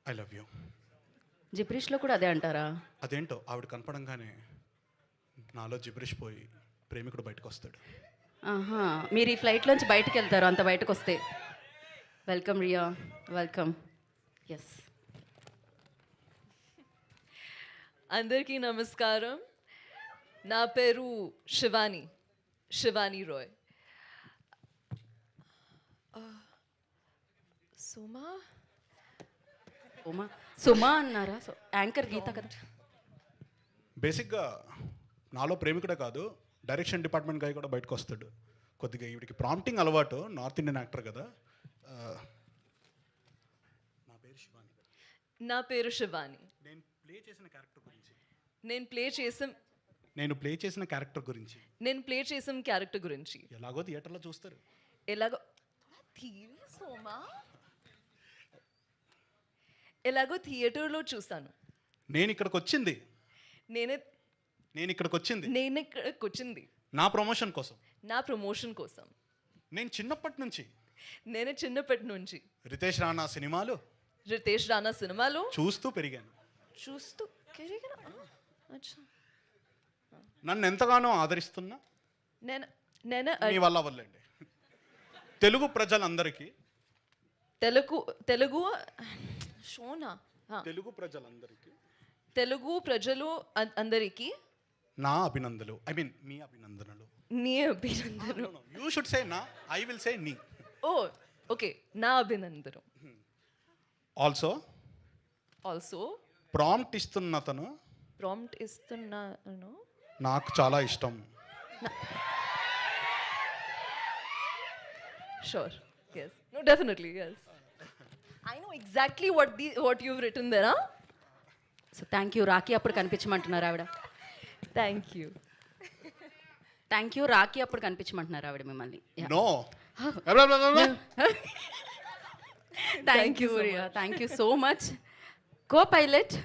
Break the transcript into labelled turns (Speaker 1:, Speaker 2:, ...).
Speaker 1: I love you.
Speaker 2: జిబ్రిష్లో కూడా అదే అంటారా?
Speaker 1: అదేంటో ఆవిడ కనపడంగానే నాలో జిబ్రిష్ పోయి ప్రేమికుడు బయటకు వస్తాడు.
Speaker 2: ఆహా, మీరు ఈ ఫ్లైట్లోంచి బయటకు వెళ్తారు అంత బయటకు వస్తే. Welcome Riya, welcome. ఎస్.
Speaker 3: అందరికీ నమస్కారం. నా పేరు శివాని రాయ్.
Speaker 2: సుమా అన్నారా? యాంకర్ గీత కదా.
Speaker 1: బేసిక్గా నాలో ప్రేమికుడే కాదు, డైరెక్షన్ డిపార్ట్మెంట్ గాయ కూడా బయటకు వస్తాడు. కొద్దిగా ఈవిడికి ప్రాంప్టింగ్ అలవాటు, నార్త్ ఇండియన్ యాక్టర్ కదా.
Speaker 3: నా పేరు శివాని.
Speaker 1: నేను ప్లే చేసిన క్యారెక్టర్ గురించి
Speaker 3: నేను ప్లే చేసిన క్యారెక్టర్ గురించి
Speaker 1: ఎలాగో థియేటర్లో చూస్తారు.
Speaker 3: ఎలాగో థియేటర్లో చూస్తాను.
Speaker 1: నేను ఇక్కడికి వచ్చింది నా ప్రమోషన్ కోసం. నేను చిన్నప్పటి నుంచి రితేష్ రాణా సినిమాలు చూస్తూ పెరిగాను. నన్ను ఎంతగానో ఆదరిస్తున్నా మీ వల్లండి తెలుగు ప్రజలందరికీ
Speaker 3: తెలుగు ప్రజలు అందరికీ
Speaker 1: నా అభినందనలు. ఐ మీన్ మీ అభినందనలు.
Speaker 3: నీ అభినందనలు.
Speaker 1: యూ షుడ్ సే నా, ఐ విల్ సే నీ.
Speaker 3: ఓ ఓకే, నా అభినందనలు.
Speaker 1: ఆల్సో ప్రాంప్ట్ ఇస్తున్నాను నాకు చాలా ఇష్టం.
Speaker 3: Sure. Yes. No, definitely. Yes. I know exactly what you've written there. Huh?
Speaker 2: So thank you. Rakhi అప్పుడు కనిపించమంటున్నారు ఆవిడ.
Speaker 3: Thank you.
Speaker 2: Thank you. Rakhi అప్పుడు కనిపించమంటున్నారు ఆవిడ మిమ్మల్ని.
Speaker 1: No.
Speaker 2: Thank you Riya, thank you so much. Co pilot